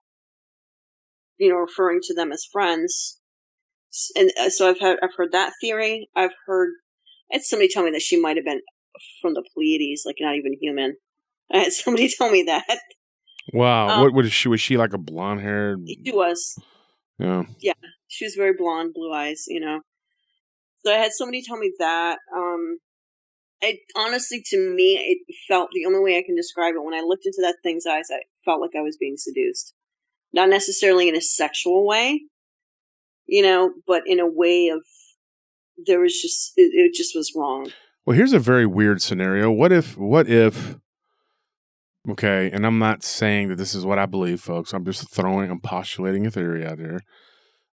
[SPEAKER 3] you know, referring to them as friends. And so I've heard that theory. I've heard, I had somebody tell me that she might have been from the Pleiades, like not even human. I had somebody tell me that.
[SPEAKER 2] Wow. What is she? Was she like a blonde haired?
[SPEAKER 3] She was.
[SPEAKER 2] Yeah.
[SPEAKER 3] Yeah. She was very blonde, blue eyes, you know. So I had somebody tell me that. It honestly, to me, it felt the only way I can describe it. When I looked into that thing's eyes, I felt like I was being seduced. Not necessarily in a sexual way, you know, but in a way of, there was just, it just was wrong.
[SPEAKER 2] Well, here's a very weird scenario. What if, okay, and I'm not saying that this is what I believe, folks. I'm postulating a theory out there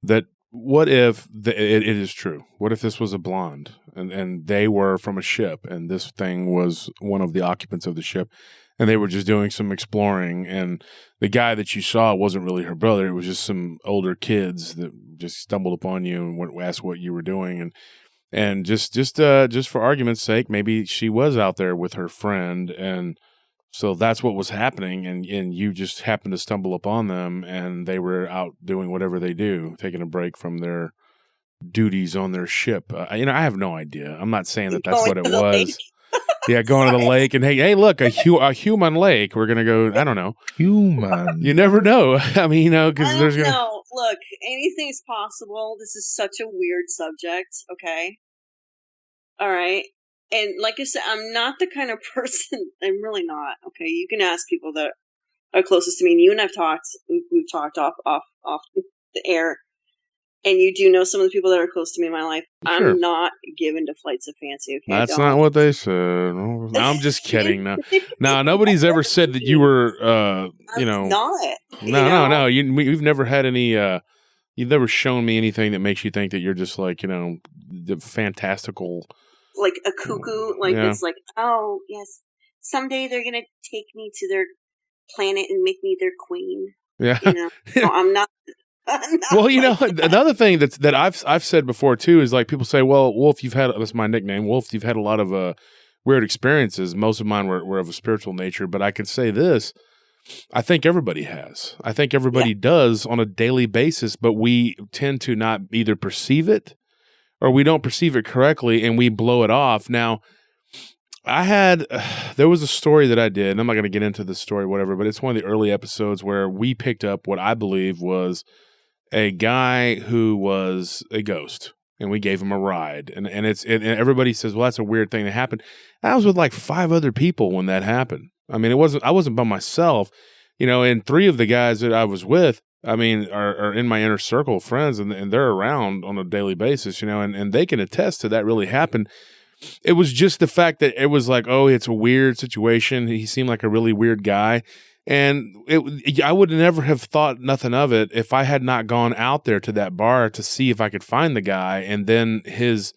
[SPEAKER 2] that what if it is true? What if this was a blonde and they were from a ship and this thing was one of the occupants of the ship and they were just doing some exploring and the guy that you saw wasn't really her brother. It was just some older kids that just stumbled upon you and asked what you were doing. And just for argument's sake, maybe she was out there with her friend and so that's what was happening, and you just happened to stumble upon them, and they were out doing whatever they do, taking a break from their duties on their ship. You know, I have no idea. I'm not saying that that's what it was. Yeah, going to the lake, and hey, look, a human lake. We're gonna go. I don't know.
[SPEAKER 4] Human.
[SPEAKER 2] You never know. I mean, you know, because there's gonna.
[SPEAKER 3] No, look, anything's possible. This is such a weird subject. Okay. All right. And like I said, I'm not the kind of person, I'm really not, okay? You can ask people that are closest to me, and you and I've talked, we've talked off the air, and you do know some of the people that are close to me in my life. Sure. I'm not given to flights of fancy, okay?
[SPEAKER 2] That's not what they said. No, I'm just kidding. No, nobody's ever said that you were, you know.
[SPEAKER 3] I'm not.
[SPEAKER 2] No. We've never had any, you've never shown me anything that makes you think that you're just like, you know, the fantastical.
[SPEAKER 3] Like a cuckoo, like yeah. It's like, oh yes, someday they're gonna take me to their planet and make me their queen.
[SPEAKER 2] Yeah,
[SPEAKER 3] you know? No, I'm not.
[SPEAKER 2] Well, you know, another thing that I've said before too is like people say, well, Wolf, that's my nickname, Wolf. You've had a lot of weird experiences. Most of mine were of a spiritual nature, but I could say this: I think everybody has. I think everybody does on a daily basis, but we tend to not either perceive it or we don't perceive it correctly and we blow it off. Now, there was a story that I did, and I'm not going to get into the story, whatever, but it's one of the early episodes where we picked up what I believe was a guy who was a ghost, and we gave him a ride. And everybody says, well, that's a weird thing that happened. I was with like 5 other people when that happened. I mean, I wasn't by myself, and 3 of the guys that I was with, I mean, are in my inner circle of friends, and they're around on a daily basis, and they can attest to that really happened. It was just the fact that it was like, oh, it's a weird situation. He seemed like a really weird guy. And I would never have thought nothing of it if I had not gone out there to that bar to see if I could find the guy. And then his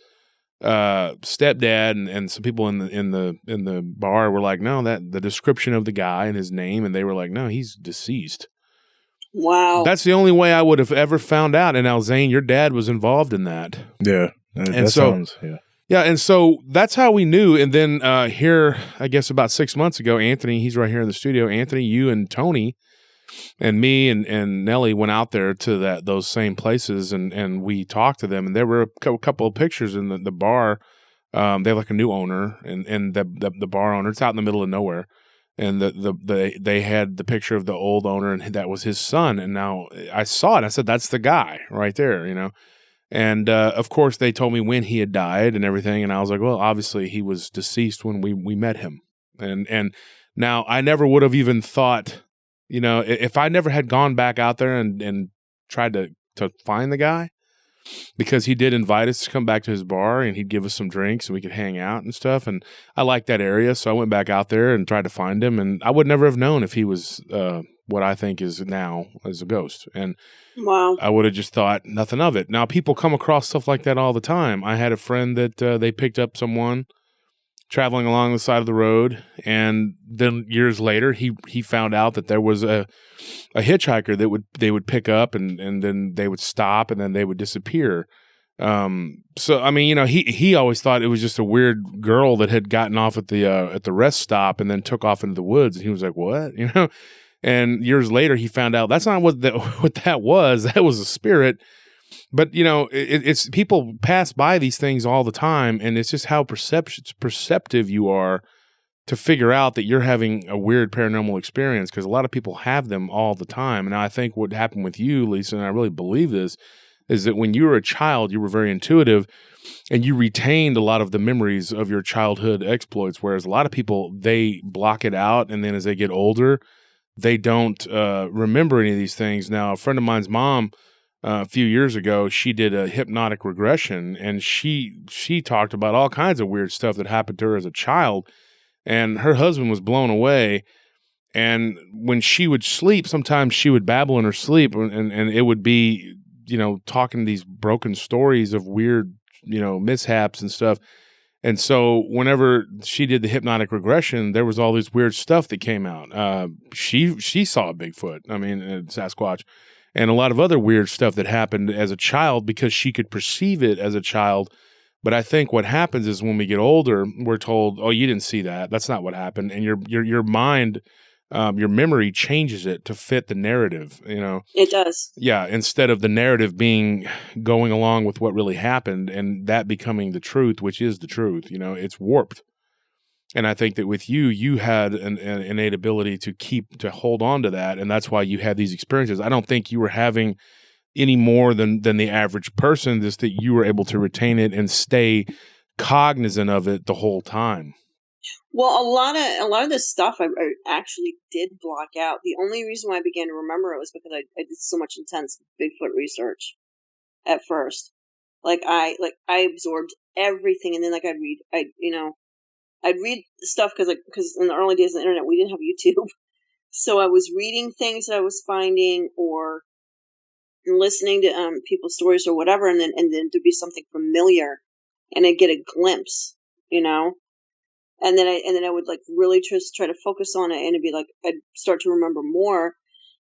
[SPEAKER 2] stepdad and some people in the bar were like, no, that the description of the guy and his name. And they were like, no, he's deceased.
[SPEAKER 3] Wow.
[SPEAKER 2] That's the only way I would have ever found out. And now, Zane, your dad was involved in that.
[SPEAKER 4] Yeah.
[SPEAKER 2] Yeah, and so that's how we knew. And then here, I guess about 6 months ago, Anthony, he's right here in the studio. Anthony, you and Tony and me and Nellie went out there to those same places, and we talked to them. And there were a couple of pictures in the bar. They have like a new owner, and the bar owner, it's out in the middle of nowhere. And they had the picture of the old owner, and that was his son. And now I saw it. I said, that's the guy right there, And, of course, they told me when he had died and everything. And I was like, well, obviously he was deceased when we met him. And now I never would have even thought, if I never had gone back out there and tried to find the guy, because he did invite us to come back to his bar and he'd give us some drinks and we could hang out and stuff. And I liked that area. So I went back out there and tried to find him. And I would never have known if he was what I think is now as a ghost. And
[SPEAKER 3] wow.
[SPEAKER 2] I would have just thought nothing of it. Now, people come across stuff like that all the time. I had a friend that they picked up someone traveling along the side of the road, and then years later, he found out that there was a hitchhiker that they would pick up, and then they would stop, and then they would disappear. So I mean, he always thought it was just a weird girl that had gotten off at the rest stop and then took off into the woods, and he was like, "What?" And years later, he found out that's not what that was. That was a spirit. But, it's people pass by these things all the time, and it's just how perceptive you are to figure out that you're having a weird paranormal experience, because a lot of people have them all the time. And I think what happened with you, Lisa, and I really believe this, is that when you were a child, you were very intuitive, and you retained a lot of the memories of your childhood exploits, whereas a lot of people, they block it out, and then as they get older, they don't remember any of these things. Now, a friend of mine's mom, a few years ago, she did a hypnotic regression, and she talked about all kinds of weird stuff that happened to her as a child, and her husband was blown away. And when she would sleep, sometimes she would babble in her sleep, and it would be, talking these broken stories of weird, mishaps and stuff. And so whenever she did the hypnotic regression, there was all this weird stuff that came out. She saw a Bigfoot, Sasquatch, and a lot of other weird stuff that happened as a child because she could perceive it as a child. But I think what happens is when we get older, we're told, "Oh, you didn't see that. That's not what happened." And your mind, your memory changes it to fit the narrative.
[SPEAKER 3] It does.
[SPEAKER 2] Yeah, instead of the narrative going along with what really happened and that becoming the truth, which is the truth. It's warped. And I think that with you had an innate ability to hold on to that, and that's why you had these experiences. I don't think you were having any more than the average person, just that you were able to retain it and stay cognizant of it the whole time.
[SPEAKER 3] Well, a lot of this stuff I actually did block out. The only reason why I began to remember it was because I did so much intense Bigfoot research at first. I absorbed everything, and then I'd read stuff because in the early days of the internet we didn't have YouTube, so I was reading things that I was finding or listening to people's stories or whatever, and then there'd be something familiar, and I'd get a glimpse, and then I would really just try to focus on it, and it'd be I'd start to remember more.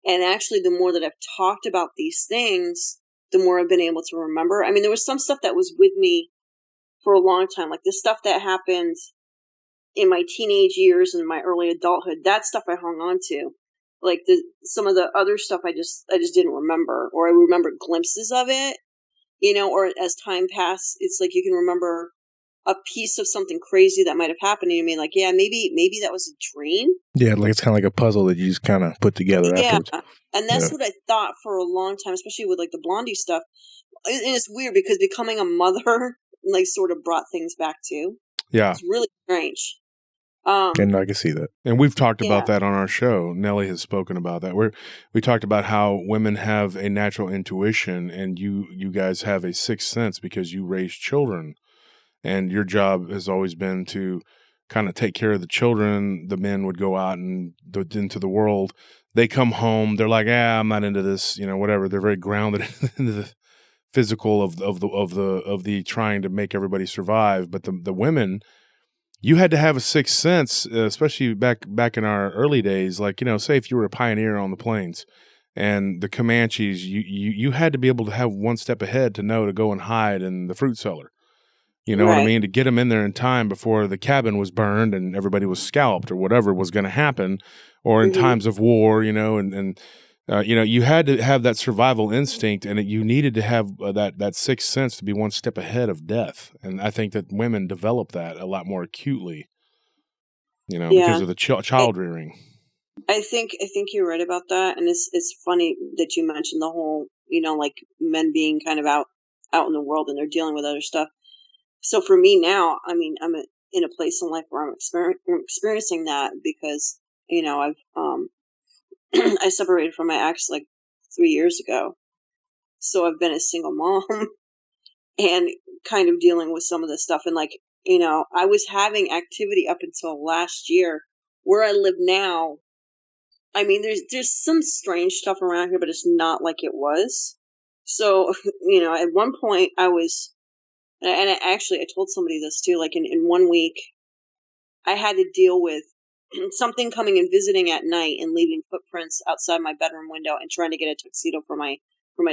[SPEAKER 3] And actually, the more that I've talked about these things, the more I've been able to remember. I mean, there was some stuff that was with me for a long time, like the stuff that happened in my teenage years and my early adulthood. That stuff I hung on to. like some of the other stuff I just didn't remember, or I remember glimpses of it, or as time passed, it's like you can remember a piece of something crazy that might have happened to you. I mean, like, yeah, maybe that was a dream.
[SPEAKER 4] Yeah, like it's kind of like a puzzle that you just kind of put together afterwards.
[SPEAKER 3] And that's what I thought for a long time, especially with like the Blondie stuff. And it's weird because becoming a mother like sort of brought things back too.
[SPEAKER 2] Yeah.
[SPEAKER 3] It's really strange.
[SPEAKER 4] And I can see that.
[SPEAKER 2] And we've talked about that on our show. Nellie has spoken about that. We talked about how women have a natural intuition, and you guys have a sixth sense because you raise children. And your job has always been to kind of take care of the children. The men would go out and into the world. They come home. They're like, I'm not into this, whatever. They're very grounded into the physical of the trying to make everybody survive. But the women, you had to have a sixth sense, especially back in our early days. Like, say if you were a pioneer on the plains and the Comanches, you had to be able to have one step ahead to know to go and hide in the fruit cellar. You know what I mean? To get them in there in time before the cabin was burned and everybody was scalped or whatever was going to happen, or in times of war, you had to have that survival instinct, and you needed to have that sixth sense to be one step ahead of death. And I think that women develop that a lot more acutely, because of the child rearing.
[SPEAKER 3] I think you're right about that, and it's funny that you mentioned the whole, like men being kind of out in the world and they're dealing with other stuff. So for me now, I mean, I'm in a place in life where I'm experiencing that because, I've I separated from my ex like 3 years ago. So I've been a single mom and kind of dealing with some of this stuff. And like, I was having activity up until last year. Where I live now, I mean, there's some strange stuff around here, but it's not like it was. So, at one point I was, and I told somebody this too, like in 1 week, I had to deal with something coming and visiting at night and leaving footprints outside my bedroom window and trying to get a tuxedo for my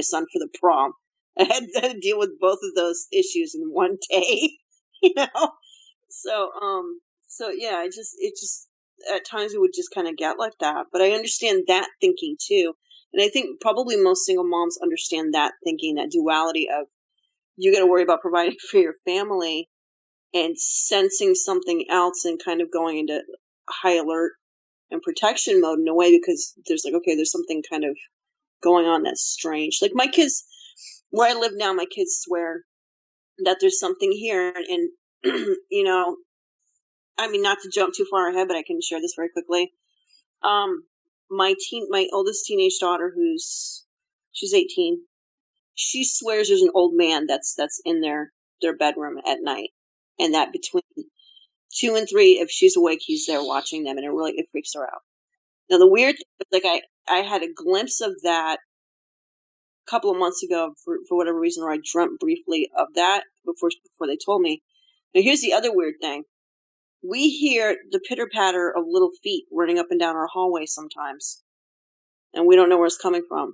[SPEAKER 3] son for the prom. I had to deal with both of those issues in one day, So yeah, it just at times it would just kind of get like that. But I understand that thinking too. And I think probably most single moms understand that thinking, that duality of you got to worry about providing for your family and sensing something else and kind of going into high alert and protection mode in a way, because there's like, okay, there's something kind of going on that's strange. Like my kids, where I live now, my kids swear that there's something here. And, I mean, not to jump too far ahead, but I can share this very quickly. My oldest teenage daughter, she's 18, she swears there's an old man that's in their bedroom at night, and that between 2 and 3, if she's awake, he's there watching them, and it freaks her out. Now the weird thing is, like I had a glimpse of that a couple of months ago for whatever reason, or I dreamt briefly of that before they told me. Now here's the other weird thing. We hear the pitter-patter of little feet running up and down our hallway sometimes, and we don't know where it's coming from.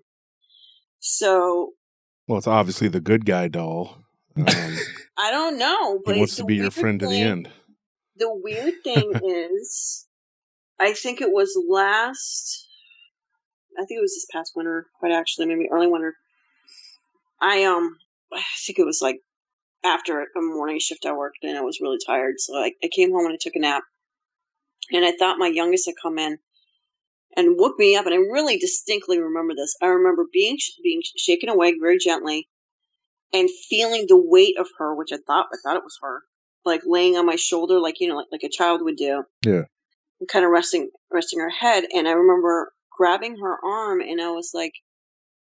[SPEAKER 3] So,
[SPEAKER 2] well, it's obviously the good guy doll.
[SPEAKER 3] I don't know, but
[SPEAKER 2] he wants to be your friend to the end.
[SPEAKER 3] The weird thing is, I think it was this past winter, quite actually, maybe early winter. I think it was like after a morning shift I worked, and I was really tired, so I came home and I took a nap, and I thought my youngest had come in and woke me up, and I really distinctly remember this. I remember being shaken awake very gently and feeling the weight of her, which I thought it was her, like laying on my shoulder, like like a child would do.
[SPEAKER 4] Yeah.
[SPEAKER 3] And kind of resting her head, and I remember grabbing her arm, and I was like,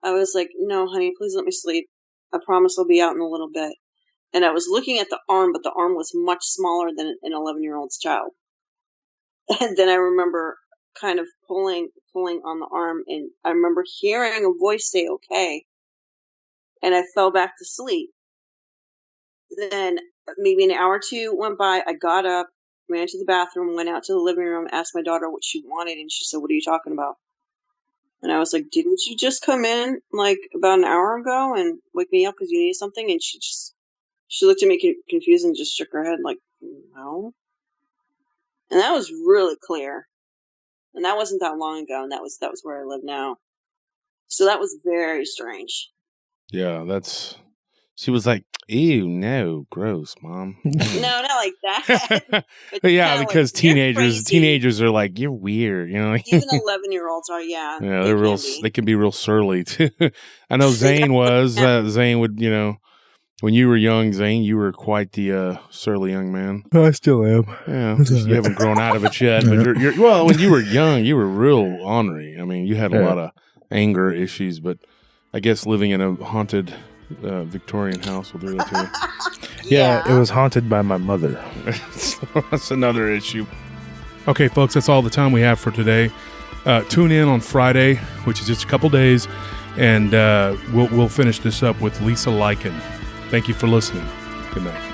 [SPEAKER 3] no, honey, please let me sleep. I promise I'll be out in a little bit. And I was looking at the arm, but the arm was much smaller than an 11-year-old's child. And then I remember kind of pulling on the arm, and I remember hearing a voice say, okay. And I fell back to sleep. Then maybe an hour or two went by. I got up, ran to the bathroom, went out to the living room, asked my daughter what she wanted, and she said, what are you talking about? And I was like, didn't you just come in like about an hour ago and wake me up because you needed something? And she looked at me confused and just shook her head like, no. And that was really clear. And that wasn't that long ago, and that was where I live now. So that was very strange.
[SPEAKER 2] Yeah, she was like, ew, no, gross, Mom.
[SPEAKER 3] No, not like that.
[SPEAKER 2] But yeah, because
[SPEAKER 3] like,
[SPEAKER 2] teenagers are like, you're weird, Like,
[SPEAKER 3] even 11-year-olds are, yeah.
[SPEAKER 2] Yeah, they can be real surly too. I know Zane was. Zane would, when you were young, Zane, you were quite the surly young man.
[SPEAKER 4] I still am.
[SPEAKER 2] Yeah, you haven't grown out of it yet. But well, when you were young, you were real ornery. I mean, you had a lot of anger issues, but I guess living in a haunted Victorian house will do that to you.
[SPEAKER 4] Yeah, it was haunted by my mother.
[SPEAKER 2] That's another issue. Okay, folks, that's all the time we have for today. Tune in on Friday, which is just a couple days, and we'll finish this up with Lisa Lycan. Thank you for listening. Good night.